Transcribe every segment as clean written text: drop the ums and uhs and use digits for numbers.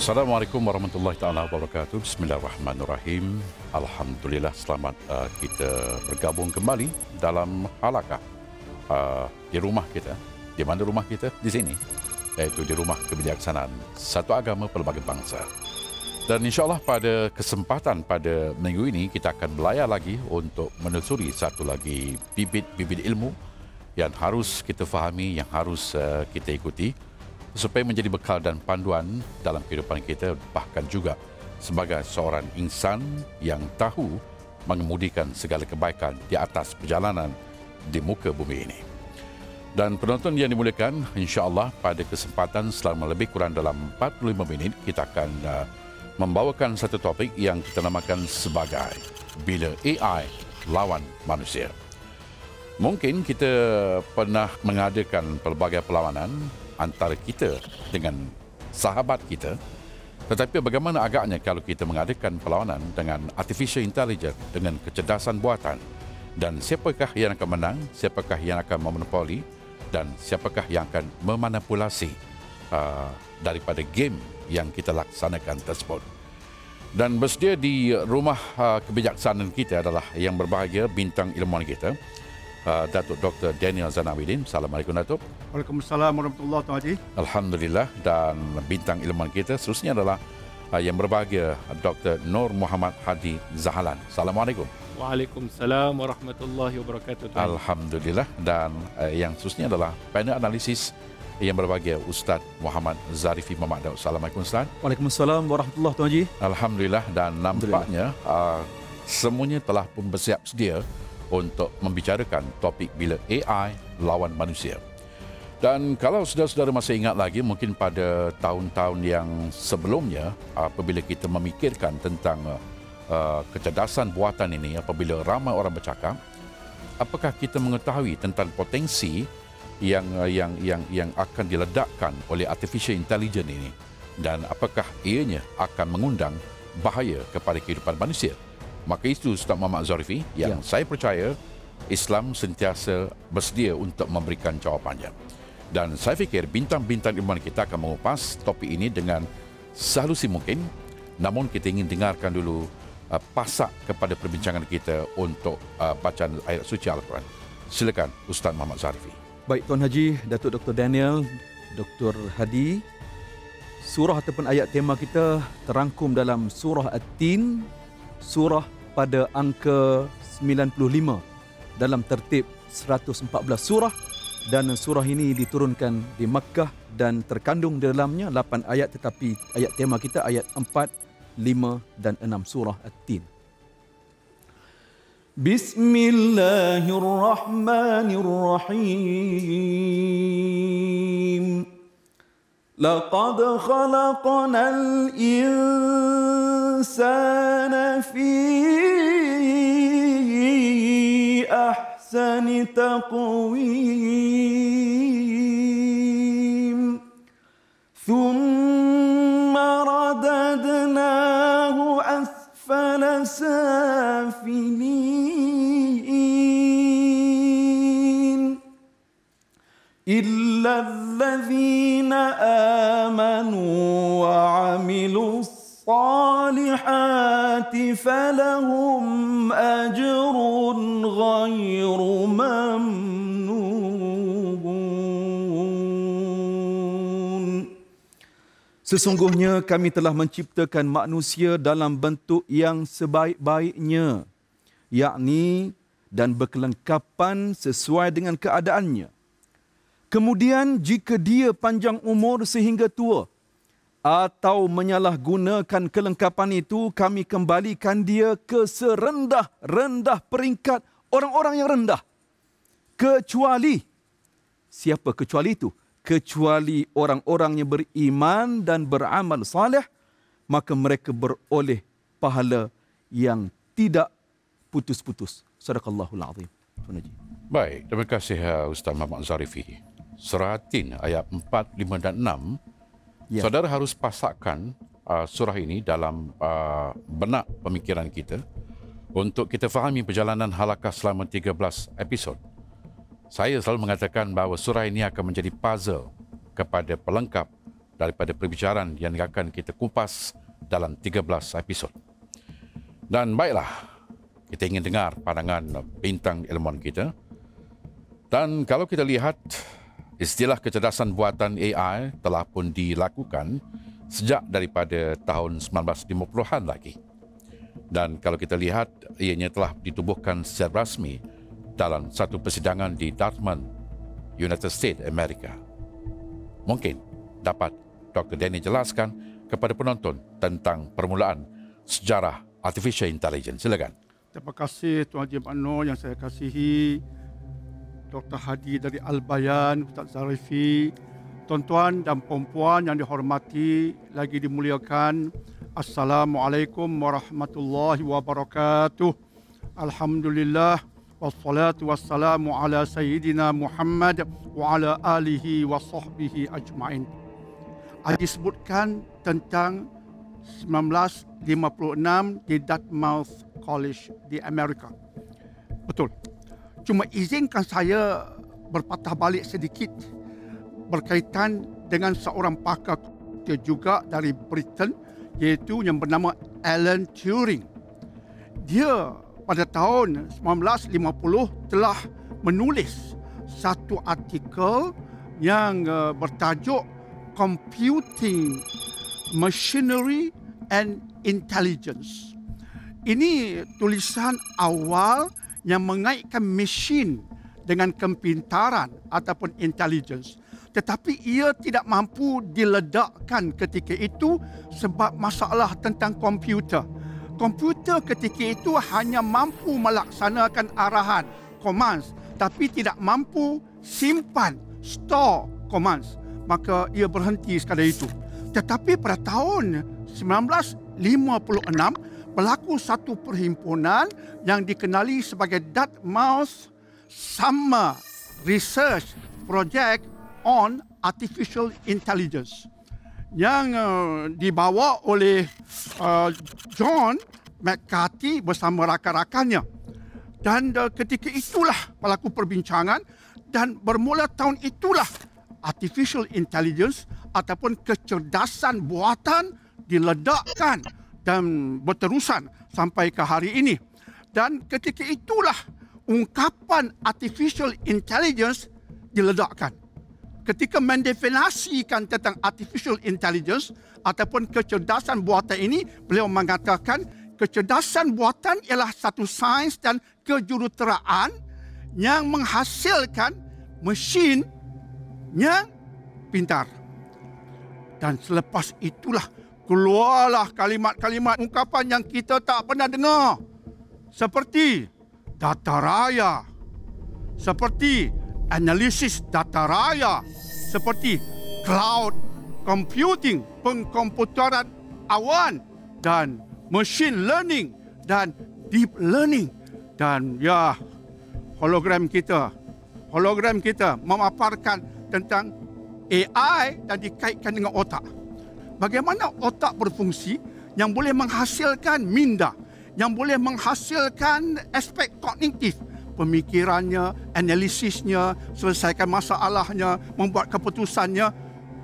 Assalamualaikum warahmatullahi taala wabarakatuh. Bismillahirrahmanirrahim. Alhamdulillah, selamat kita bergabung kembali dalam halakah di rumah kita. Di mana rumah kita? Di sini, iaitu di Rumah Kebijaksanaan Satu Agama Pelbagai Bangsa. Dan insyaAllah pada kesempatan pada minggu ini kita akan belayar lagi untuk menelusuri satu lagi bibit-bibit ilmu yang harus kita fahami, yang harus kita ikuti supaya menjadi bekal dan panduan dalam kehidupan kita, bahkan juga sebagai seorang insan yang tahu mengemudikan segala kebaikan di atas perjalanan di muka bumi ini. Dan penonton yang dimuliakan, insya-Allah pada kesempatan selama lebih kurang dalam 45 minit kita akan membawakan satu topik yang kita namakan sebagai Bila AI Lawan Manusia. Mungkin kita pernah mengadakan pelbagai perlawanan antara kita dengan sahabat kita, tetapi bagaimana agaknya kalau kita mengadakan perlawanan dengan artificial intelligence, dengan kecerdasan buatan, dan siapakah yang akan menang, siapakah yang akan memonopoli, dan siapakah yang akan memanipulasi daripada game yang kita laksanakan tersebut. Dan bersedia di rumah kebijaksanaan kita adalah yang berbahagia bintang ilmuwan kita, Datuk Dr. Daniel Zanawidin. Assalamualaikum Datuk. Waalaikumsalam warahmatullahi wabarakatuh. Alhamdulillah. Dan bintang ilmuwan kita seterusnya adalah yang berbahagia Dr. Nur Muhammad Hadi Zahalan. Assalamualaikum. Waalaikumsalam warahmatullahi wabarakatuh. Alhamdulillah. Dan yang seterusnya adalah panel analisis yang berbahagia Ustaz Muhammad Zarifi Mamak Daud. Assalamualaikum Ustaz. Waalaikumsalam warahmatullahi wabarakatuh. Alhamdulillah. Dan nampaknya semuanya telah pun bersiap sedia untuk membicarakan topik bila AI lawan manusia. Dan kalau saudara-saudara masih ingat lagi, mungkin pada tahun-tahun yang sebelumnya, apabila kita memikirkan tentang kecerdasan buatan ini, apabila ramai orang bercakap, apakah kita mengetahui tentang potensi yang akan diledakkan oleh artificial intelligence ini, dan apakah ianya akan mengundang bahaya kepada kehidupan manusia? Maka itu Ustaz Muhammad Zarifi yang saya percaya Islam sentiasa bersedia untuk memberikan jawapannya. Dan saya fikir bintang-bintang ilmuwan kita akan mengupas topik ini dengan sehalusi mungkin. Namun kita ingin dengarkan dulu pasak kepada perbincangan kita untuk bacaan ayat suci Al-Quran. Silakan Ustaz Muhammad Zarifi. Baik Tuan Haji, Datuk Dr. Daniel, Dr. Hadi. Surah ataupun ayat tema kita terangkum dalam surah At-Tin, surah pada angka 95 dalam tertib 114 surah, dan surah ini diturunkan di Makkah dan terkandung di dalamnya 8 ayat, tetapi ayat tema kita ayat 4, 5 dan 6 surah At-Tin. Bismillahirrahmanirrahim. Laqad khalaqnal insana fi ahsani taqwim. Thumma radadnahu asfala safilin. إلا الذين آمنوا وعملوا الصالحات فلهم أجر غير ممنون. Sesungguhnya kami telah menciptakan manusia dalam bentuk yang sebaik-baiknya, yakni dan berkelengkapan sesuai dengan keadaannya. Kemudian jika dia panjang umur sehingga tua atau menyalahgunakan kelengkapan itu, kami kembalikan dia ke serendah-rendah peringkat orang-orang yang rendah. Kecuali, siapa kecuali itu? Kecuali orang-orang yang beriman dan beramal saleh, maka mereka beroleh pahala yang tidak putus-putus. Sadaqallahul azim. Baik, terima kasih Ustaz Muhammad Zarifi. Surah At-Tin ayat 4, 5 dan 6. Saudara harus pasakkan surah ini dalam benak pemikiran kita untuk kita fahami perjalanan halakah selama 13 episod. Saya selalu mengatakan bahawa surah ini akan menjadi puzzle kepada pelengkap daripada perbicaraan yang akan kita kupas dalam 13 episod. Dan baiklah, kita ingin dengar pandangan bintang ilmuwan kita. Dan kalau kita lihat, istilah kecerdasan buatan AI telah pun dilakukan sejak daripada tahun 1950-an lagi. Dan kalau kita lihat, ianya telah ditubuhkan secara rasmi dalam satu persidangan di Dartmouth, United States, Amerika. Mungkin dapat Dr. Danny jelaskan kepada penonton tentang permulaan sejarah Artificial Intelligence. Silakan. Terima kasih Tuan Haji Makno yang saya kasihi, Dr. Hadi dari Al-Bayan, Ustaz Zarifi, tuan-tuan dan puan-puan yang dihormati lagi dimuliakan. Assalamualaikum warahmatullahi wabarakatuh. Alhamdulillah wassalatu wassalamu ala sayyidina Muhammad wa ala alihi wa sahbihi ajma'in. Disebutkan tentang 1956 di Dartmouth College di Amerika. Betul. Cuma izinkan saya berpatah balik sedikit berkaitan dengan seorang pakar juga dari Britain, iaitu yang bernama Alan Turing. Dia pada tahun 1950 telah menulis satu artikel yang bertajuk Computing Machinery and Intelligence. Ini tulisan awal yang mengaitkan mesin dengan kepintaran ataupun intelligence. Tetapi ia tidak mampu diledakkan ketika itu sebab masalah tentang komputer. Komputer ketika itu hanya mampu melaksanakan arahan, commands, tapi tidak mampu simpan, store commands. Maka ia berhenti sekadar itu. Tetapi pada tahun 1956 berlaku satu perhimpunan yang dikenali sebagai Dartmouth Summer Research Project on Artificial Intelligence yang dibawa oleh John McCarthy bersama rakan-rakannya. Dan ketika itulah berlaku perbincangan dan bermula tahun itulah Artificial Intelligence ataupun kecerdasan buatan diledakkan dan berterusan sampai ke hari ini. Dan ketika itulah ungkapan Artificial Intelligence diledakkan. Ketika mendefinisikan tentang Artificial Intelligence ataupun kecerdasan buatan ini, beliau mengatakan kecerdasan buatan ialah satu sains dan kejuruteraan yang menghasilkan mesin yang pintar. Dan selepas itulah keluarlah kalimat-kalimat ungkapan yang kita tak pernah dengar. Seperti data raya, seperti analisis data raya, seperti cloud computing, pengkomputeran awan, dan machine learning dan deep learning. Dan ya, hologram kita memaparkan tentang AI dan dikaitkan dengan otak. Bagaimana otak berfungsi yang boleh menghasilkan minda, yang boleh menghasilkan aspek kognitif, pemikirannya, analisisnya, selesaikan masalahnya, membuat keputusannya.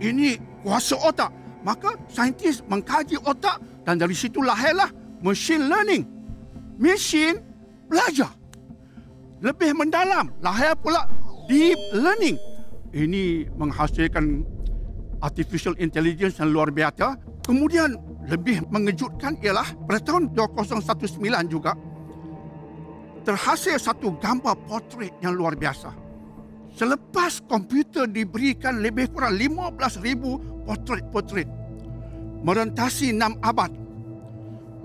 Ini kuasa otak. Maka saintis mengkaji otak dan dari situ lahirlah machine learning. Mesin belajar lebih mendalam, lahir pula deep learning. Ini menghasilkan artificial intelligence yang luar biasa. Kemudian lebih mengejutkan ialah pada tahun 2019 juga terhasil satu gambar portrait yang luar biasa. Selepas komputer diberikan lebih kurang 15,000 portrait merentasi 6 abad,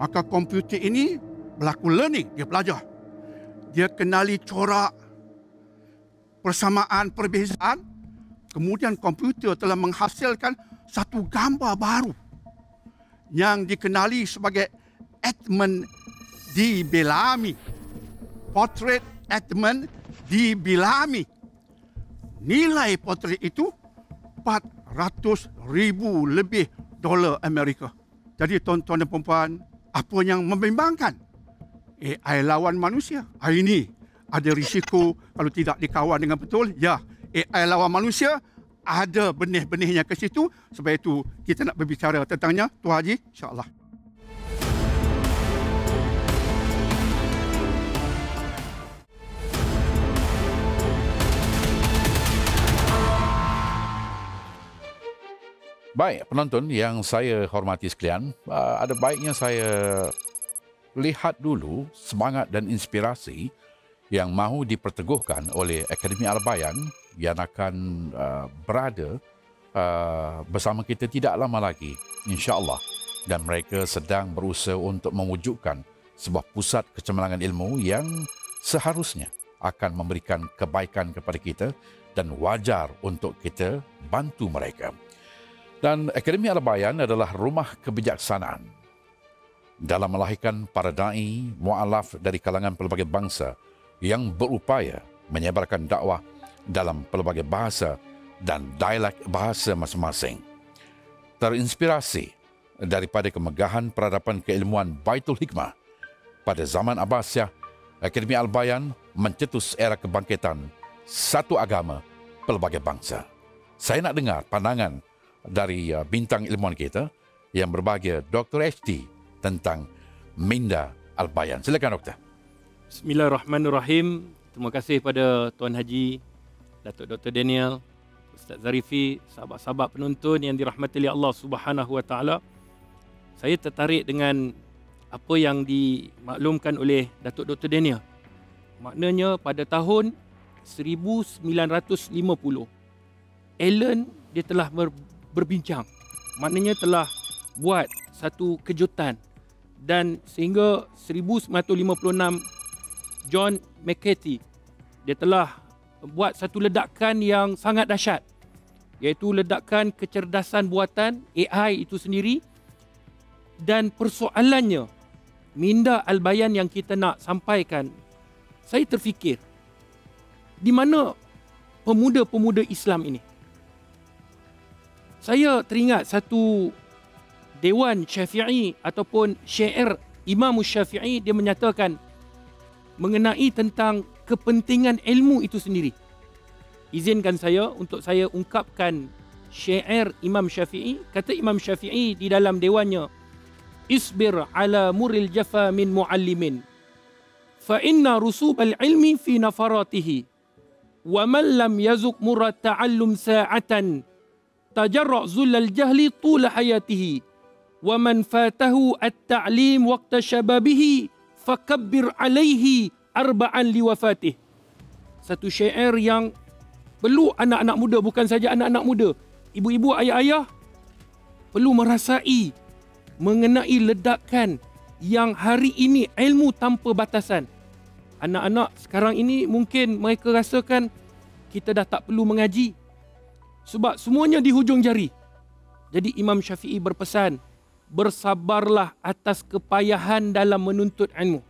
maka komputer ini berlaku learning, dia belajar. Dia kenali corak, persamaan, perbezaan. Kemudian komputer telah menghasilkan satu gambar baru yang dikenali sebagai Edmund D. Bellamy. Portrait Edmund D. Bellamy. Nilai portrait itu 400,000 lebih dolar Amerika. Jadi tuan-tuan dan puan-puan, apa yang membimbangkan? AI lawan manusia. Hari ini ada risiko kalau tidak dikawal dengan betul. Ya, AI lawan manusia ada benih-benihnya ke situ. Sebab itu kita nak berbicara tentangnya, Tuan Haji, insya-Allah. Baik, penonton yang saya hormati sekalian, ada baiknya saya lihat dulu semangat dan inspirasi yang mahu diperteguhkan oleh Akademi Al-Bayan yang akan berada bersama kita tidak lama lagi, insya-Allah. Dan mereka sedang berusaha untuk mewujudkan sebuah pusat kecemerlangan ilmu yang seharusnya akan memberikan kebaikan kepada kita dan wajar untuk kita bantu mereka. Dan Akademi Al-Bayan adalah rumah kebijaksanaan dalam melahirkan para da'i mu'alaf dari kalangan pelbagai bangsa yang berupaya menyebarkan dakwah dalam pelbagai bahasa dan dialek bahasa masing-masing. Terinspirasi daripada kemegahan peradaban keilmuan Baitul Hikmah pada zaman Abbasiyah, Akademi Al-Bayan mencetus era kebangkitan satu agama pelbagai bangsa. Saya nak dengar pandangan dari bintang ilmuwan kita yang berbahagia, Dr. HD, tentang Minda Al-Bayan. Silakan, Doktor. Bismillahirrahmanirrahim. Terima kasih pada Tuan Haji, Datuk Dr. Daniel, Ustaz Zarifi, sahabat-sahabat penonton yang dirahmati oleh Allah Subhanahu Wa Taala. Saya tertarik dengan apa yang dimaklumkan oleh Datuk Dr. Daniel. Maknanya pada tahun 1950, Allen dia telah berbincang. Maknanya telah buat satu kejutan. Dan sehingga 1956 John McCarthy dia telah buat satu ledakan yang sangat dahsyat, iaitu ledakan kecerdasan buatan AI itu sendiri. Dan persoalannya, Minda Al-Bayan yang kita nak sampaikan, saya terfikir di mana pemuda-pemuda Islam ini. Saya teringat satu Dewan Syafi'i ataupun syair Imam Syafi'i, dia menyatakan mengenai tentang kepentingan ilmu itu sendiri. Izinkan saya untuk saya ungkapkan syair Imam Syafi'i. Kata Imam Syafi'i di dalam dewannya, "Isbir ala muril jafa min muallimin, fa inna rusubal ilmi fi nafaratihi, wa man lam yazuk murat ta'allum sa'atan, tajarra' zulal jahli tula hayatihi, wa man fatahu at-ta'lim waqta syababihi, fakabbir alaihi arba'an liwafatih." Satu syair yang perlu anak-anak muda, bukan saja anak-anak muda, ibu-ibu, ayah-ayah perlu merasai mengenai ledakan yang hari ini ilmu tanpa batasan. Anak-anak sekarang ini mungkin mereka rasakan kita dah tak perlu mengaji sebab semuanya di hujung jari. Jadi Imam Syafi'i berpesan, bersabarlah atas kepayahan dalam menuntut ilmu.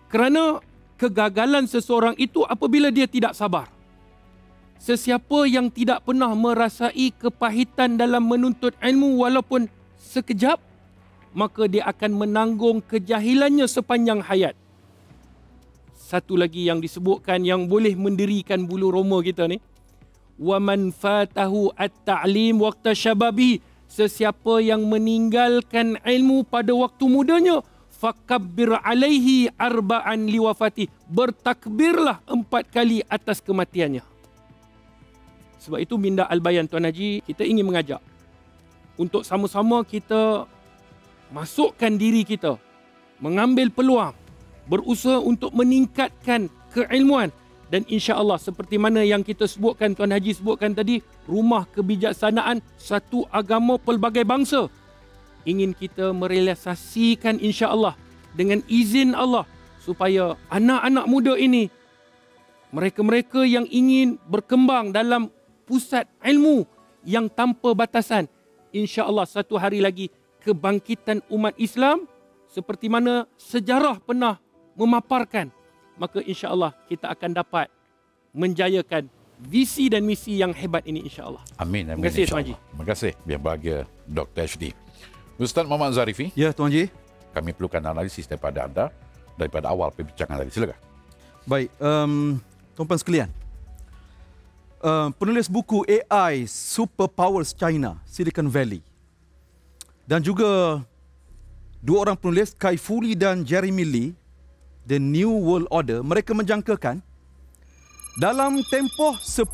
Kerana kegagalan seseorang itu apabila dia tidak sabar. Sesiapa yang tidak pernah merasai kepahitan dalam menuntut ilmu walaupun sekejap, maka dia akan menanggung kejahilannya sepanjang hayat. Satu lagi yang disebutkan yang boleh mendirikan bulu roma kita ni, wa man fatahu at-ta'lim waqta syababi, sesiapa yang meninggalkan ilmu pada waktu mudanya, fakabbir alaihi arba'an liwafati, bertakbirlah 4 kali atas kematiannya. Sebab itu Minda Al-Bayan, Tuan Haji, kita ingin mengajak untuk sama-sama kita masukkan diri kita, mengambil peluang, berusaha untuk meningkatkan keilmuan. Dan insya-Allah seperti mana yang kita sebutkan, Tuan Haji sebutkan tadi, rumah kebijaksanaan satu agama pelbagai bangsa. Ingin kita merealisasikan insya-Allah dengan izin Allah supaya anak-anak muda ini, mereka-mereka yang ingin berkembang dalam pusat ilmu yang tanpa batasan, insya-Allah satu hari lagi kebangkitan umat Islam seperti mana sejarah pernah memaparkan, maka insya-Allah kita akan dapat menjayakan visi dan misi yang hebat ini insya-Allah. Amin. Terima kasih, Tuan Haji. Terima kasih. Biar bahagia Dr. HD. Ustaz Muhammad Zarifi. Ya, Tuan Haji. Kami perlukan analisis daripada anda daripada awal perbincangan tadi. Silakan. Baik, tuan-tuan sekalian. penulis buku AI Superpowers China, Silicon Valley. Dan juga dua orang penulis, Kai Fu Lee dan Jeremy Lee, The New World Order, mereka menjangkakan dalam tempoh 10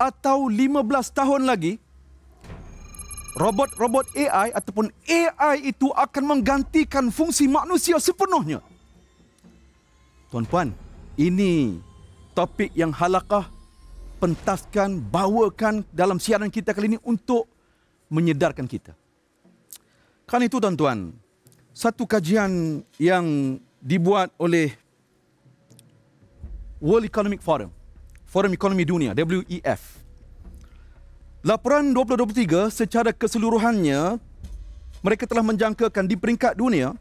atau 15 tahun lagi, robot-robot AI ataupun AI itu akan menggantikan fungsi manusia sepenuhnya. Tuan-puan, ini topik yang Halaqah pentaskan, bawakan dalam siaran kita kali ini untuk menyedarkan kita. Kan itu tuan-tuan, satu kajian yang dibuat oleh World Economic Forum, Forum Ekonomi Dunia, WEF. Laporan 2023 secara keseluruhannya, mereka telah menjangkakan di peringkat dunia,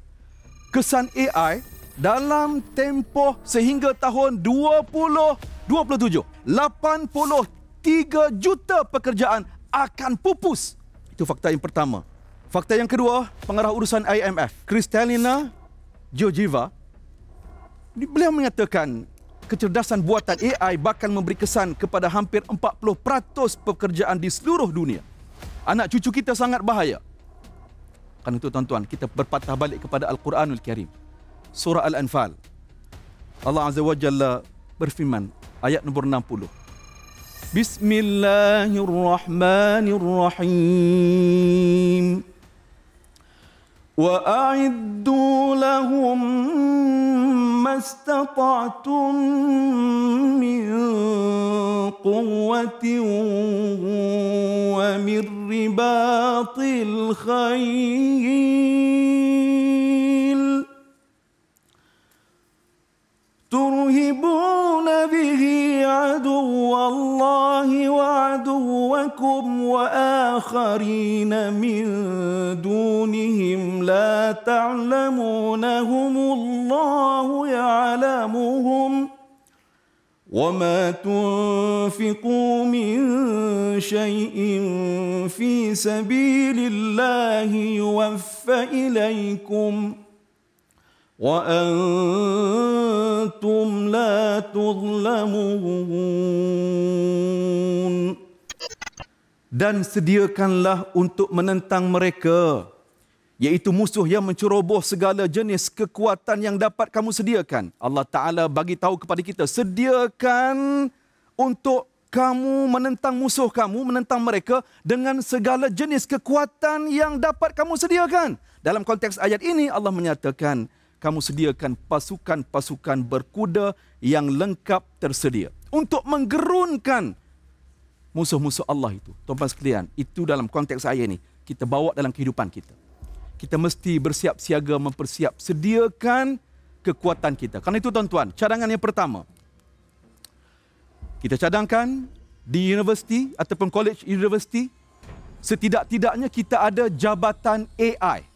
kesan AI dalam tempoh sehingga tahun 2027, 83 juta pekerjaan akan pupus. Itu fakta yang pertama. Fakta yang kedua, pengarah urusan IMF, Kristalina Georgieva, beliau mengatakan kecerdasan buatan AI bakal memberi kesan kepada hampir 40% pekerjaan di seluruh dunia. Anak cucu kita sangat bahaya. Kan itu tuan-tuan, kita berpatah balik kepada Al-Quranul Karim. Surah Al-Anfal. Allah Azza wa Jalla berfirman, ayat nombor 60. Bismillahirrahmanirrahim. وَأَعِدُّوا لَهُم مَّا اسْتَطَعْتُم مِّن قُوَّةٍ وَمِن رِّبَاطِ الْخَيْلِ تُرْهِبُونَ بِهِ عَدُوَّ اللَّهِ وَعَدُوَّكُمْ وَآخَرِينَ مِن دُونِهِمْ لَا تَعْلَمُونَهُمُ اللَّهُ يَعْلَمُهُمْ وَمَا تُنفِقُوا مِن شَيْءٍ فِي سَبِيلِ اللَّهِ يُوَفَّ إِلَيْكُمْ وَأَنْتُمْ لَا تُظْلَمُونَ. Dan sediakanlah untuk menentang mereka, iaitu musuh yang menceroboh segala jenis kekuatan yang dapat kamu sediakan. Allah Ta'ala bagi tahu kepada kita, sediakan untuk kamu menentang musuh kamu, menentang mereka dengan segala jenis kekuatan yang dapat kamu sediakan. Dalam konteks ayat ini, Allah menyatakan, kamu sediakan pasukan-pasukan berkuda yang lengkap tersedia untuk menggerunkan musuh-musuh Allah itu. Tuan-tuan sekalian, itu dalam konteks ayat ini kita bawa dalam kehidupan kita. Kita mesti bersiap siaga, mempersiap, sediakan kekuatan kita. Karena itu tuan-tuan, cadangan yang pertama, kita cadangkan di universiti ataupun college universiti, setidak-tidaknya kita ada jabatan AI.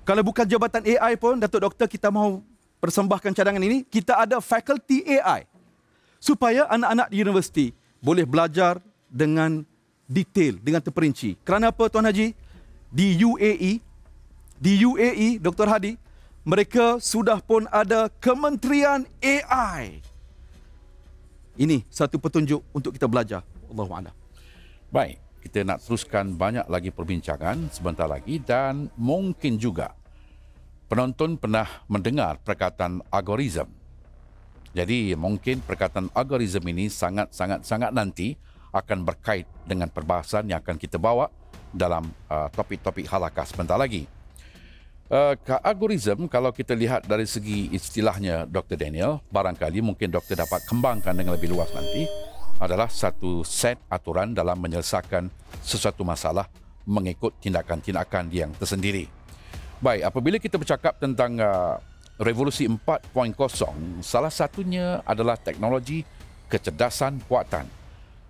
Kalau bukan jabatan AI pun, Datuk Doktor, kita mahu persembahkan cadangan ini, kita ada faculty AI. Supaya anak-anak di universiti boleh belajar dengan detail, dengan terperinci. Kerana apa, Tuan Haji? Di UAE, Dr. Hadi, mereka sudah pun ada Kementerian AI. Ini satu petunjuk untuk kita belajar. Allahu'alam. Baik, kita nak teruskan banyak lagi perbincangan sebentar lagi, dan mungkin juga penonton pernah mendengar perkataan algoritma. Jadi mungkin perkataan algoritma ini sangat nanti akan berkait dengan perbahasan yang akan kita bawa dalam topik-topik halaqah sebentar lagi. Algoritma, kalau kita lihat dari segi istilahnya Dr. Daniel, barangkali mungkin Dr. dapat kembangkan dengan lebih luas nanti, adalah satu set aturan dalam menyelesaikan sesuatu masalah mengikut tindakan-tindakan yang tersendiri. Baik, apabila kita bercakap tentang revolusi 4.0, salah satunya adalah teknologi kecerdasan buatan.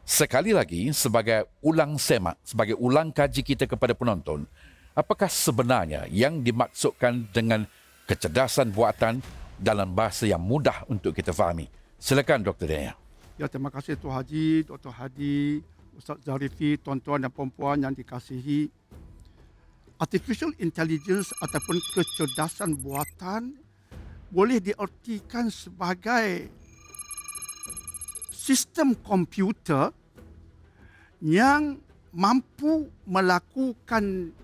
Sekali lagi, sebagai ulang semak, sebagai ulang kaji kita kepada penonton, apakah sebenarnya yang dimaksudkan dengan kecerdasan buatan dalam bahasa yang mudah untuk kita fahami? Silakan Dr. Daniel. Ya, terima kasih Tuan Haji, Dr. Hadi, Ustaz Zarifi, tuan-tuan dan puan-puan yang dikasihi. Artificial intelligence ataupun kecerdasan buatan boleh diartikan sebagai sistem komputer yang mampu melakukan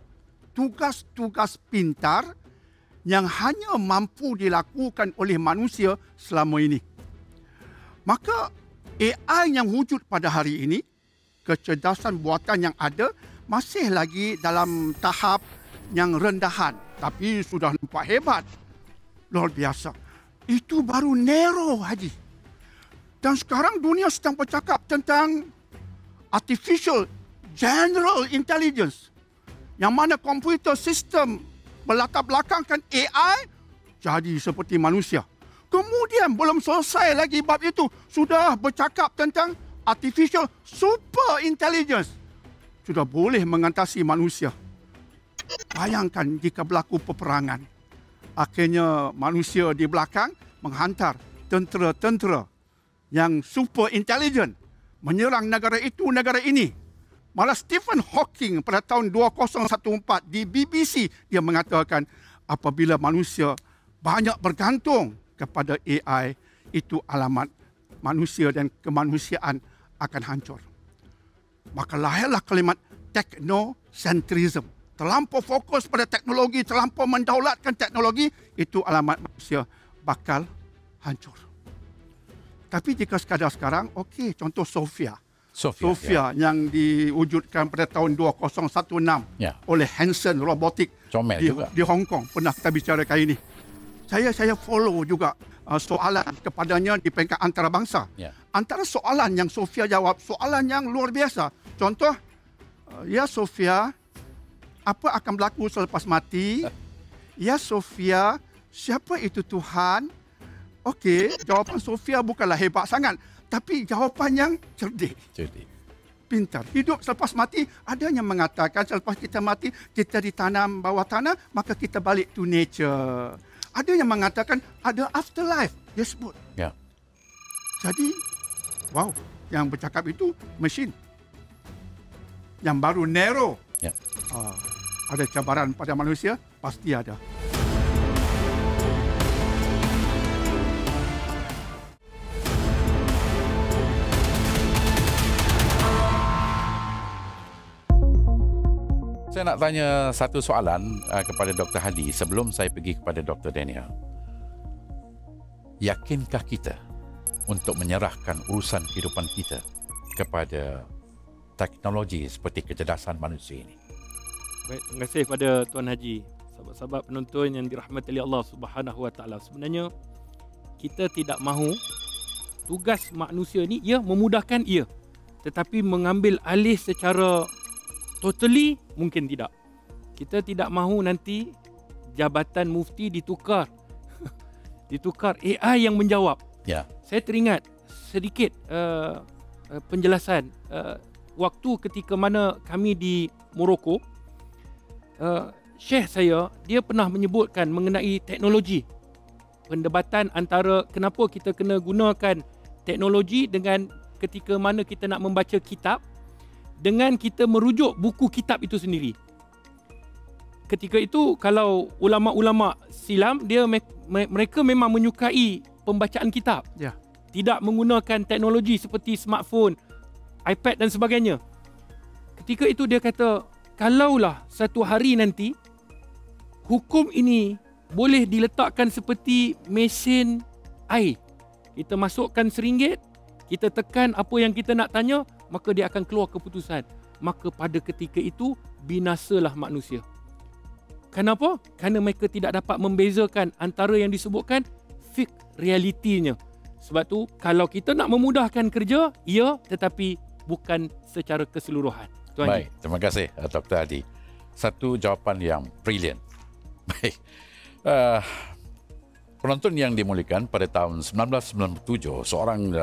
tugas-tugas pintar yang hanya mampu dilakukan oleh manusia selama ini. Maka AI yang wujud pada hari ini, kecerdasan buatan yang ada masih lagi dalam tahap yang rendahan, tapi sudah nampak hebat. Luar biasa. Itu baru Nero, Haji. Dan sekarang dunia sedang bercakap tentang Artificial General Intelligence, yang mana komputer sistem berlatar belakangkan AI jadi seperti manusia. Kemudian belum selesai lagi bab itu, sudah bercakap tentang Artificial Super Intelligence. Sudah boleh mengatasi manusia. Bayangkan jika berlaku peperangan. Akhirnya manusia di belakang menghantar tentera-tentera yang super intelligent menyerang negara itu, negara ini. Malah Stephen Hawking pada tahun 2014 di BBC, dia mengatakan apabila manusia banyak bergantung kepada AI, itu alamat manusia dan kemanusiaan akan hancur. Maka lahirlah kalimat technocentrism. Terlampau fokus pada teknologi, terlampau mendaulatkan teknologi, itu alamat manusia bakal hancur. Tapi jika sekadar sekarang, okey, contoh Sophia yang diwujudkan pada tahun 2016 oleh Hanson Robotics di Hong Kong. Pernah kita bicarakan ini. Saya follow juga soalan kepadanya di peringkat antarabangsa. Antara soalan yang Sophia jawab, soalan yang luar biasa. Contoh, ya Sophia, apa akan berlaku selepas mati? Ya Sophia, siapa itu Tuhan? Okey, jawapan Sophia bukanlah hebat sangat, tapi jawapan yang cerdik. Pintar. Hidup selepas mati, ada yang mengatakan selepas kita mati, kita ditanam bawah tanah, maka kita balik to nature. Ada yang mengatakan ada afterlife, dia sebut. Jadi, wow, yang bercakap itu mesin. Yang baru Nero. Ada cabaran pada manusia, pasti ada. Saya nak tanya satu soalan kepada Dr. Hadi sebelum saya pergi kepada Dr. Daniel. Yakinkah kita untuk menyerahkan urusan kehidupan kita kepada teknologi seperti kecerdasan manusia ini? Baik, terima kasih kepada Tuan Haji. Sahabat-sahabat penonton yang dirahmati oleh Allah Subhanahu Wa Taala. Sebenarnya kita tidak mahu tugas manusia ni memudahkan tetapi mengambil alih secara totally mungkin tidak. Kita tidak mahu nanti jabatan mufti ditukar AI yang menjawab. Saya teringat sedikit penjelasan waktu ketika mana kami di Morocco. Syekh saya, dia pernah menyebutkan mengenai teknologi. Perdebatan antara kenapa kita kena gunakan teknologi dengan ketika mana kita nak membaca kitab, dengan kita merujuk buku kitab itu sendiri. Ketika itu, kalau ulama-ulama silam, mereka memang menyukai pembacaan kitab. Tidak menggunakan teknologi seperti smartphone, iPad dan sebagainya. Ketika itu dia kata, kalaulah satu hari nanti hukum ini boleh diletakkan seperti mesin air. Kita masukkan RM1, kita tekan apa yang kita nak tanya, maka dia akan keluar keputusan. Maka pada ketika itu binasalah manusia. Kenapa? Kerana mereka tidak dapat membezakan antara yang disebutkan fake realitinya. Sebab tu kalau kita nak memudahkan kerja, tetapi bukan secara keseluruhan. Tuan Baik, terima kasih Dr. Hadi. Satu jawapan yang brilliant. Baik. Penonton yang dimuliakan, pada tahun 1997, seorang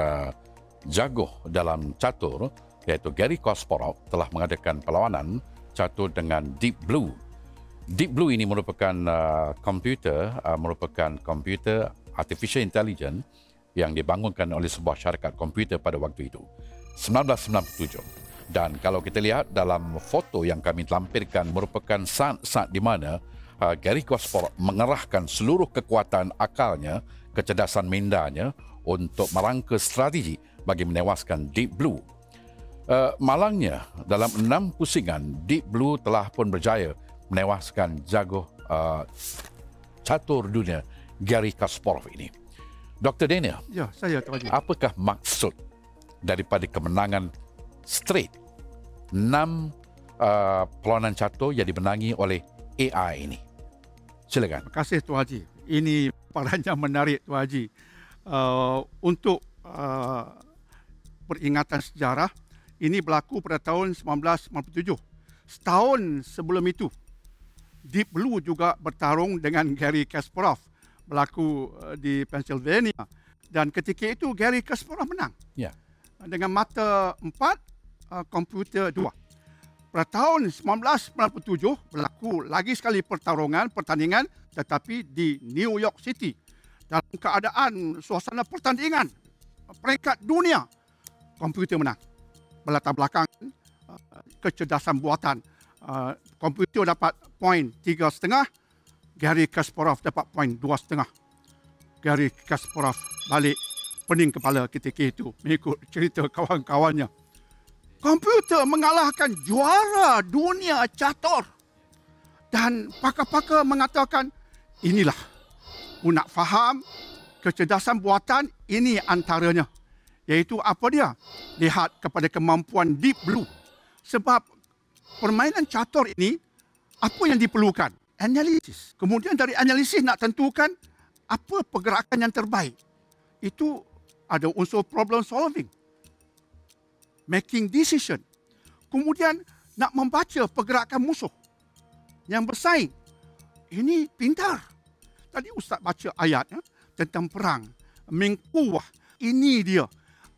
jago dalam catur iaitu Garry Kasparov telah mengadakan perlawanan catur dengan Deep Blue. Deep Blue ini merupakan komputer artificial intelligence yang dibangunkan oleh sebuah syarikat komputer pada waktu itu, 1997. Dan kalau kita lihat dalam foto yang kami lampirkan, merupakan saat-saat di mana Garry Kasparov mengerahkan seluruh kekuatan akalnya, kecerdasan mindanya untuk merangka strategi bagi menewaskan Deep Blue. Malangnya, dalam 6 pusingan, Deep Blue telah pun berjaya menewaskan jago catur dunia Garry Kasparov ini. Dr. Daniel, Ya, saya Tuan Haji. apakah maksud daripada kemenangan straight 6 perlawanan catur yang dimenangi oleh AI ini? Silakan. Terima kasih Tuan Haji. Ini perannya menarik Tuan Haji. Untuk peringatan sejarah, ini berlaku pada tahun 1997. Setahun sebelum itu, Deep Blue juga bertarung dengan Garry Kasparov, berlaku di Pennsylvania. Dan ketika itu Garry Kasparov menang. Ya. Dengan mata 4, komputer 2. Pada tahun 1997 berlaku lagi sekali pertandingan tetapi di New York City. Dalam keadaan suasana pertandingan peringkat dunia, komputer menang. Berlatar belakang kecerdasan buatan. Komputer dapat poin 3,5, Garry Kasparov dapat poin 2,5. Garry Kasparov balik pening kepala ketika itu mengikut cerita kawan-kawannya. Komputer mengalahkan juara dunia catur. Dan pakar-pakar mengatakan, inilah, nak faham kecerdasan buatan, ini antaranya. Iaitu apa dia? Lihat kepada kemampuan Deep Blue. Sebab permainan catur ini, apa yang diperlukan? Analisis. Kemudian dari analisis nak tentukan apa pergerakan yang terbaik. Itu ada unsur problem solving. Making decision. Kemudian nak membaca pergerakan musuh yang bersaing. Ini pintar. Tadi Ustaz baca ayat tentang perang. Mengkuah. Ini dia.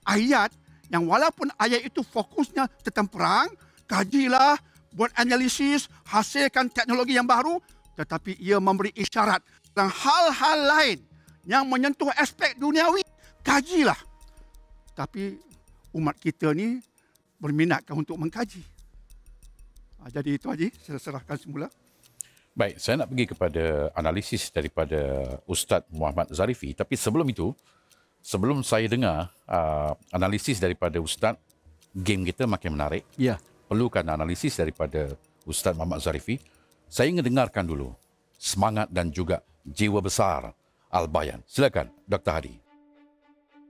Ayat yang walaupun ayat itu fokusnya tentang perang, kajilah, buat analisis, hasilkan teknologi yang baru, tetapi ia memberi isyarat tentang hal-hal lain yang menyentuh aspek duniawi, kajilah. Tapi umat kita ni berminatkah untuk mengkaji? Jadi itu Haji, saya serahkan semula. Baik, saya nak pergi kepada analisis daripada Ustaz Muhammad Zarifi. Tapi sebelum itu, sebelum saya dengar analisis daripada Ustaz, game kita makin menarik. Ya. Perlukan analisis daripada Ustaz Muhammad Zarifi. Saya ingin dengarkan dulu semangat dan juga jiwa besar Al-Bayan. Silakan, Dr. Hadi.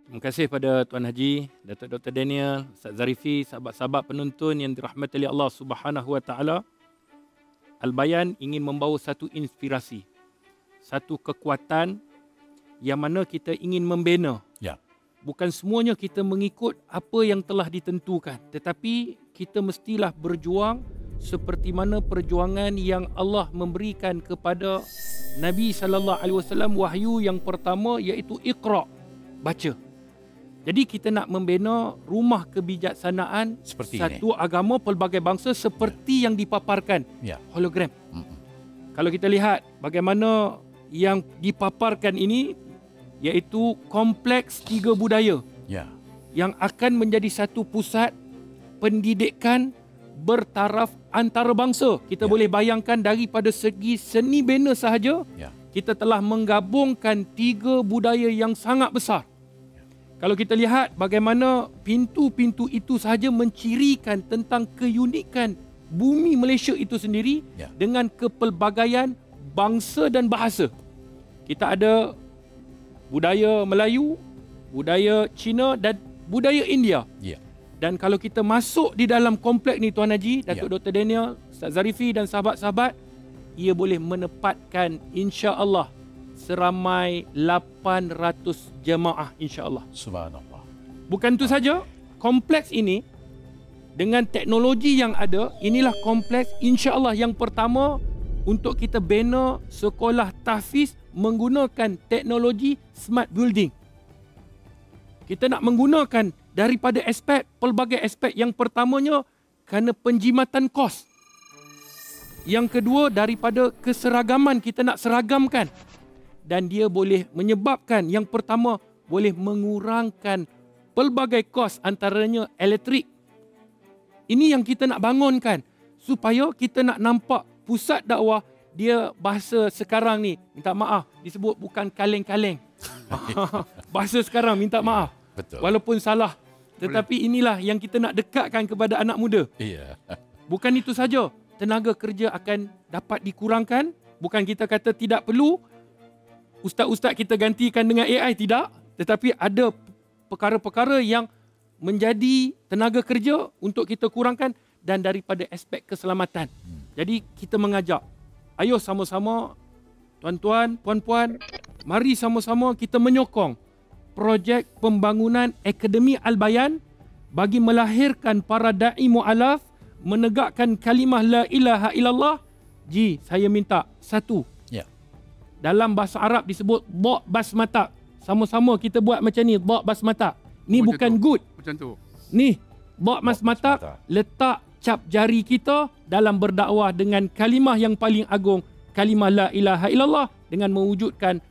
Terima kasih pada Tuan Haji, Datuk Dr. Daniel, Ustaz Zarifi, sahabat-sahabat penonton yang dirahmati oleh Allah Subhanahu Wa Taala. Al-Bayan ingin membawa satu inspirasi, satu kekuatan yang mana kita ingin membina. Ya. Bukan semuanya kita mengikut apa yang telah ditentukan, tetapi kita mestilah berjuang seperti mana perjuangan yang Allah memberikan kepada Nabi sallallahu alaihi wasallam wahyu yang pertama iaitu Iqra, baca. Jadi kita nak membina rumah kebijaksanaan Seperti satu ini. Agama pelbagai bangsa seperti yang dipaparkan. Ya. Hologram. Kalau kita lihat bagaimana yang dipaparkan ini iaitu kompleks 3 budaya Ya. yang akan menjadi satu pusat pendidikan bertaraf antarabangsa. Kita boleh bayangkan daripada segi seni bina sahaja, Ya. kita telah menggabungkan 3 budaya yang sangat besar. Kalau kita lihat bagaimana pintu-pintu itu sahaja mencirikan tentang keunikan bumi Malaysia itu sendiri Ya. dengan kepelbagaian bangsa dan bahasa. Kita ada budaya Melayu, budaya Cina dan budaya India. Ya. Dan kalau kita masuk di dalam kompleks ni Tuan Haji, Datuk Dr. Daniel, Ustaz Zarifi dan sahabat-sahabat, ia boleh menempatkan insya-Allah seramai 800 jemaah insya-Allah. Subhanallah. Bukan itu saja, kompleks ini dengan teknologi yang ada, inilah kompleks insya-Allah yang pertama untuk kita bina sekolah tahfiz menggunakan teknologi smart building. Kita nak menggunakan daripada aspek, pelbagai aspek. Yang pertamanya kerana penjimatan kos. Yang kedua daripada keseragaman, kita nak seragamkan. Dan dia boleh menyebabkan, yang pertama, boleh mengurangkan pelbagai kos antaranya elektrik. Ini yang kita nak bangunkan supaya kita nak nampak pusat dakwah dia bahasa sekarang ni, minta maaf, disebut bukan kaleng-kaleng. Bahasa sekarang minta maaf. Betul. Walaupun salah Tetapi inilah yang kita nak dekatkan kepada anak muda. Iya. Bukan itu saja, tenaga kerja akan dapat dikurangkan. Bukan kita kata tidak perlu ustaz-ustaz kita gantikan dengan AI, tidak. Tetapi ada perkara-perkara yang menjadi tenaga kerja untuk kita kurangkan, dan daripada aspek keselamatan. Jadi kita mengajak, ayo sama-sama tuan-tuan, puan-puan, mari sama-sama kita menyokong projek pembangunan Akademi Al-Bayan bagi melahirkan para da'i mu'alaf, menegakkan kalimah la ilaha illallah. Ji, saya minta satu. Ya. Dalam bahasa Arab disebut dha' basmata. Sama-sama kita buat macam ni, dha' basmata. Ni Macam bukan tu. good. Macam tu. Ni dha' basmata, basmata. letak cap jari kita dalam berdakwah dengan kalimah yang paling agung, kalimah la ilaha illallah, dengan mewujudkan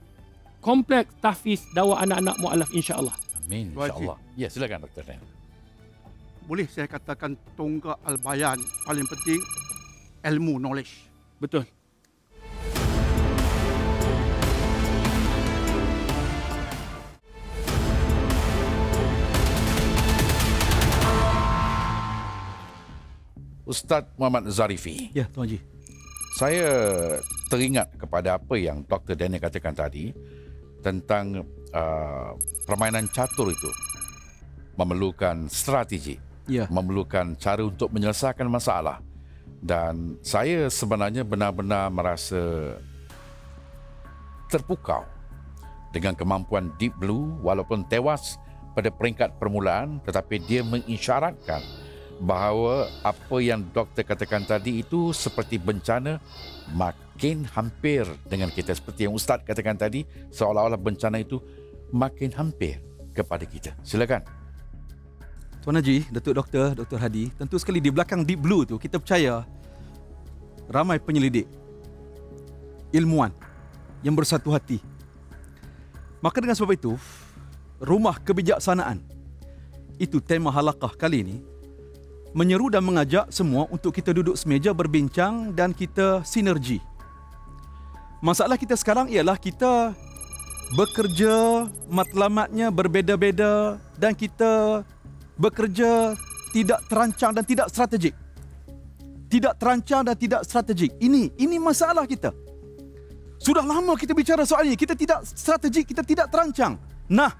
kompleks tahfiz dakwah anak-anak mu'alaf, insya-Allah. Amin, insya-Allah. Ya, silakan Dr. Dan. Boleh saya katakan tonggak Al-Bayan paling penting ilmu, knowledge. Betul. Ustaz Muhammad Zarifi. Ya, Tuan Haji. Saya teringat kepada apa yang Dr. Daniel katakan tadi tentang permainan catur itu memerlukan strategi, Ya. memerlukan cara untuk menyelesaikan masalah. Dan saya sebenarnya benar-benar merasa terpukau dengan kemampuan Deep Blue, walaupun tewas pada peringkat permulaan, tetapi dia mengisyaratkan bahawa apa yang doktor katakan tadi itu seperti bencana makin hampir dengan kita. Seperti yang Ustaz katakan tadi, seolah-olah bencana itu makin hampir kepada kita. Silakan. Tuan Haji, Datuk Dr. Hadi, tentu sekali di belakang Deep Blue tu kita percaya ramai penyelidik, ilmuwan yang bersatu hati. Maka dengan sebab itu, Rumah Kebijaksanaan, itu tema halaqah kali ini, menyeru dan mengajak semua untuk kita duduk semeja berbincang dan kita sinergi. Masalah kita sekarang ialah kita bekerja matlamatnya berbeza-beza dan kita bekerja tidak terancang dan tidak strategik. Tidak terancang dan tidak strategik. Ini masalah kita. Sudah lama kita bicara soal ini. Kita tidak strategik, kita tidak terancang. Nah,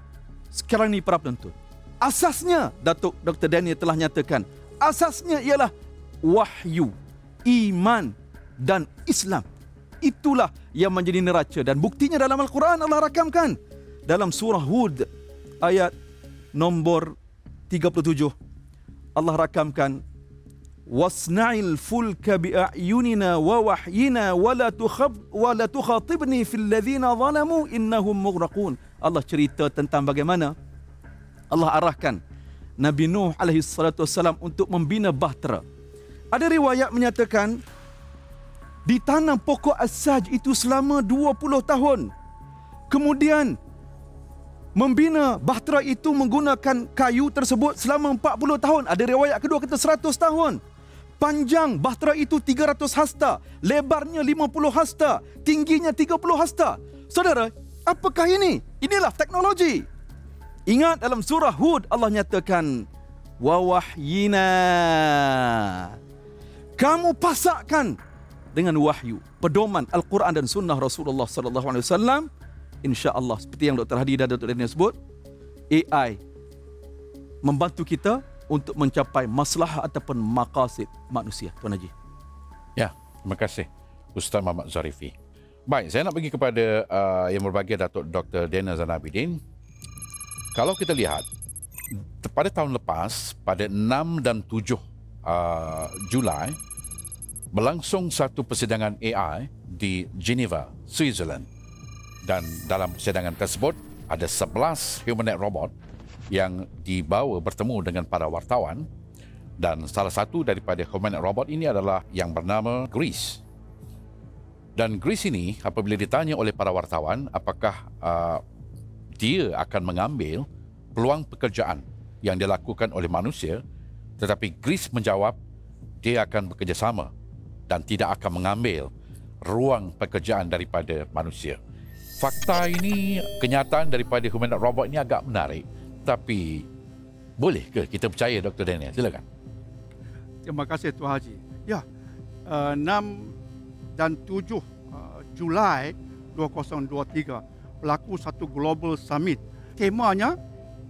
sekarang ni para penonton. Asasnya, Datuk Dr. Daniel telah nyatakan, asasnya ialah wahyu, iman dan Islam. Itulah yang menjadi neraca, dan buktinya dalam Al-Quran Allah rakamkan. Dalam surah Hud ayat nombor 37 Allah rakamkan, wasna'il fulka bi'ayunina wa wahyina wa la tukhatibni fil ladzina zalamu innahum mughraqun. Allah cerita tentang bagaimana Allah arahkan Nabi Nuh alaihi salatu wassalam untuk membina bahtera. Ada riwayat menyatakan ditanam pokok as-saj itu selama 20 tahun. Kemudian membina bahtera itu menggunakan kayu tersebut selama 40 tahun. Ada riwayat kedua kata 100 tahun. Panjang bahtera itu 300 hasta, lebarnya 50 hasta, tingginya 30 hasta. Saudara, apakah ini? Inilah teknologi. Ingat dalam surah Hud Allah nyatakan wa wahyina. Kamu pasakkan dengan wahyu, pedoman Al-Quran dan sunnah Rasulullah sallallahu alaihi wasallam. Insya-Allah seperti yang Dr. Hadi dan Dr. Daniel sebut, AI membantu kita untuk mencapai maslahah ataupun maqasid manusia. Tuan Haji. Ya, terima kasih Ustaz Muhammad Zarifi. Baik, saya nak pergi kepada yang berbahagia Datuk Dr. Daniel Zainal Abidin. Kalau kita lihat pada tahun lepas, pada 6 dan 7 Julai berlangsung satu persidangan AI di Geneva, Switzerland. Dan dalam persidangan tersebut ada 11 humanoid robot yang dibawa bertemu dengan para wartawan, dan salah satu daripada humanoid robot ini adalah yang bernama Grease. Dan Grease ini apabila ditanya oleh para wartawan apakah dia akan mengambil peluang pekerjaan yang dilakukan oleh manusia, tetapi Grease menjawab dia akan bekerjasama dan tidak akan mengambil ruang pekerjaan daripada manusia. Fakta ini, kenyataan daripada humanoid robot ini agak menarik, tapi Boleh ke kita percaya Dr. Daniel? Silakan. Terima kasih Tuan Haji. Ya, 6 dan 7 Julai 2023 berlaku satu global summit. Temanya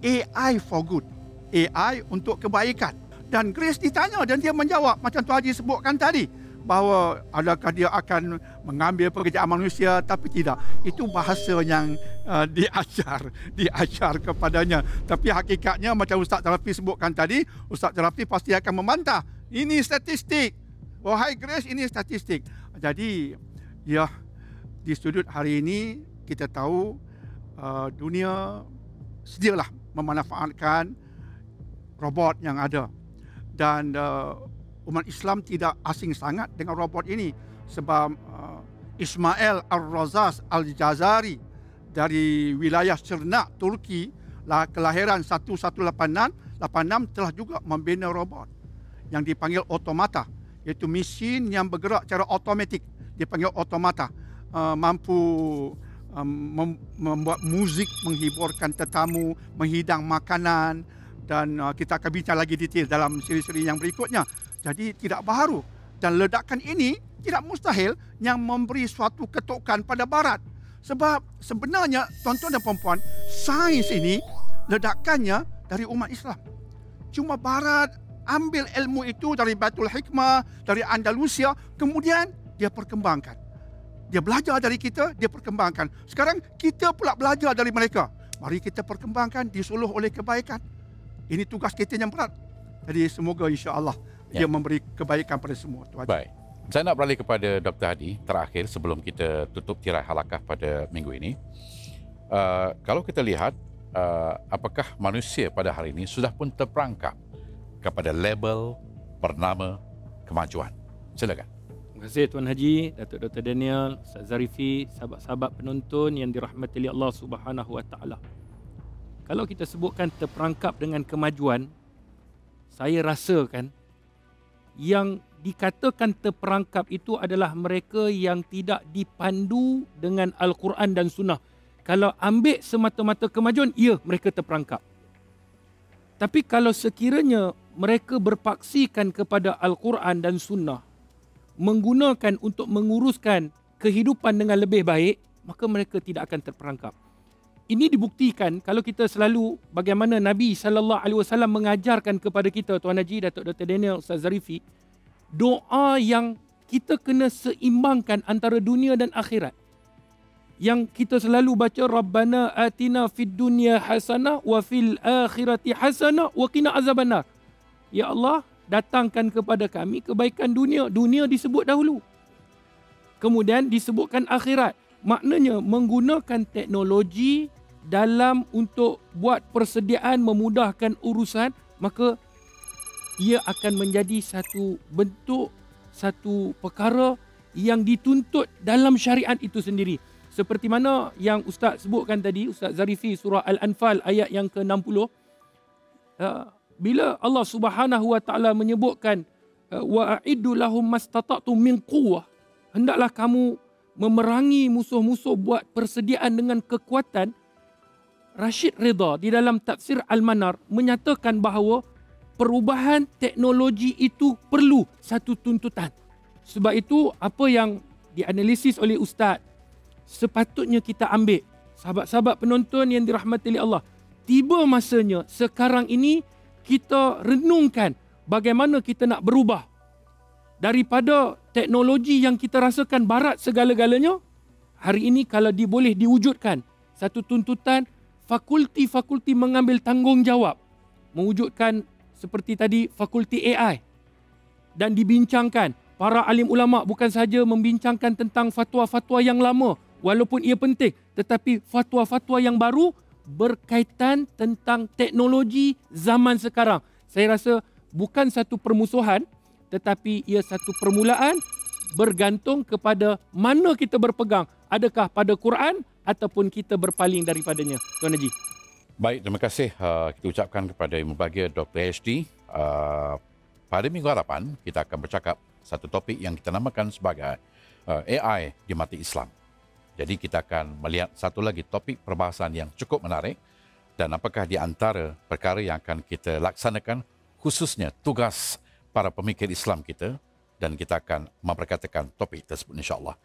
AI for good. AI untuk kebaikan. Dan Grace ditanya dan dia menjawab macam Tuan Haji sebutkan tadi, bahawa adakah dia akan mengambil pekerjaan manusia, tapi tidak. Itu bahasa yang diajar kepadanya. Tapi hakikatnya macam Ustaz Rafi sebutkan tadi, Ustaz Rafi pasti akan membantah. Ini statistik. Wahai Grace, ini statistik. Jadi, ya, di sudut hari ini kita tahu dunia sedialah memanfaatkan robot yang ada. Dan umat Islam tidak asing sangat dengan robot ini sebab Ismail Al-Razaz Al-Jazari dari wilayah Cernak, Turki, kelahiran 1186 telah juga membina robot yang dipanggil otomata, iaitu mesin yang bergerak secara automatik, dipanggil otomata, mampu membuat muzik, menghiburkan tetamu, menghidang makanan, dan kita akan bincang lagi detail dalam siri-siri yang berikutnya. Jadi tidak baharu, dan ledakan ini tidak mustahil yang memberi suatu ketukan pada Barat. Sebab sebenarnya tuan-tuan dan puan-puan, sains ini ledakannya dari umat Islam. Cuma Barat ambil ilmu itu dari Baitul Hikmah, dari Andalusia, kemudian dia perkembangkan. Dia belajar dari kita, dia perkembangkan. Sekarang kita pula belajar dari mereka. Mari kita perkembangkan, disuluh oleh kebaikan. Ini tugas kita yang berat. Jadi semoga insya-Allah dia memberi kebaikan pada semua. Baik. Saya nak beralih kepada Dr. Hadi terakhir sebelum kita tutup tirai halakah pada minggu ini. Kalau kita lihat, apakah manusia pada hari ini sudah pun terperangkap kepada label bernama kemajuan? Silakan. Terima kasih Tuan Haji, Datuk Dr. Daniel, Ustaz Zarifi, sahabat-sahabat penonton yang dirahmati oleh Allah Subhanahu Wa Taala. Kalau kita sebutkan terperangkap dengan kemajuan, saya rasakan yang dikatakan terperangkap itu adalah mereka yang tidak dipandu dengan Al-Quran dan Sunnah. Kalau ambil semata-mata kemajuan, ya, mereka terperangkap. Tapi kalau sekiranya mereka berpaksikan kepada Al-Quran dan Sunnah, menggunakan untuk menguruskan kehidupan dengan lebih baik, maka mereka tidak akan terperangkap. Ini dibuktikan kalau kita selalu bagaimana Nabi SAW mengajarkan kepada kita, Tuan Haji, Datuk Dr. Daniel, Ustaz Zarifi, doa yang kita kena seimbangkan antara dunia dan akhirat. Yang kita selalu baca, Rabbana atina fid dunya hasanah wa fil akhirati hasanah wa qina azabannar. Ya Allah, datangkan kepada kami kebaikan dunia. Dunia disebut dahulu. Kemudian disebutkan akhirat. Maknanya menggunakan teknologi dalam untuk buat persediaan memudahkan urusan, maka ia akan menjadi satu bentuk, satu perkara yang dituntut dalam syariat itu sendiri. Seperti mana yang Ustaz sebutkan tadi, Ustaz Zarifi, surah Al-Anfal ayat yang ke-60. Bila Allah Subhanahu Wa Taala menyebutkan wa a'iddu lahum mastata'tum min quwwah, hendaklah kamu memerangi musuh-musuh, buat persediaan dengan kekuatan. Rashid Ridha di dalam tafsir Al-Manar menyatakan bahawa perubahan teknologi itu perlu satu tuntutan. Sebab itu apa yang dianalisis oleh Ustaz sepatutnya kita ambil, sahabat-sahabat penonton yang dirahmati oleh Allah, tiba masanya sekarang ini kita renungkan bagaimana kita nak berubah daripada teknologi yang kita rasakan barat segala-galanya. Hari ini kalau boleh diwujudkan satu tuntutan, fakulti-fakulti mengambil tanggungjawab mewujudkan seperti tadi fakulti AI, dan dibincangkan. Para alim ulama bukan sahaja membincangkan tentang fatwa-fatwa yang lama walaupun ia penting, tetapi fatwa-fatwa yang baru berkaitan tentang teknologi zaman sekarang. Saya rasa bukan satu permusuhan, tetapi ia satu permulaan bergantung kepada mana kita berpegang. Adakah pada Quran ataupun kita berpaling daripadanya. Tuan Haji. Baik, terima kasih kita ucapkan kepada Ibu Bahagia Dr. HD. Pada minggu hadapan, kita akan bercakap satu topik yang kita namakan sebagai AI di mata Islam. Jadi kita akan melihat satu lagi topik perbahasan yang cukup menarik. dan apakah di antara perkara yang akan kita laksanakan, khususnya tugas para pemikir Islam kita, dan kita akan memperkatakan topik tersebut insya-Allah.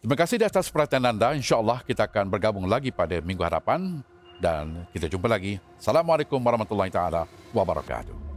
Terima kasih di atas perhatian anda. InsyaAllah kita akan bergabung lagi pada minggu hadapan dan kita jumpa lagi. Assalamualaikum warahmatullahi taala wabarakatuh.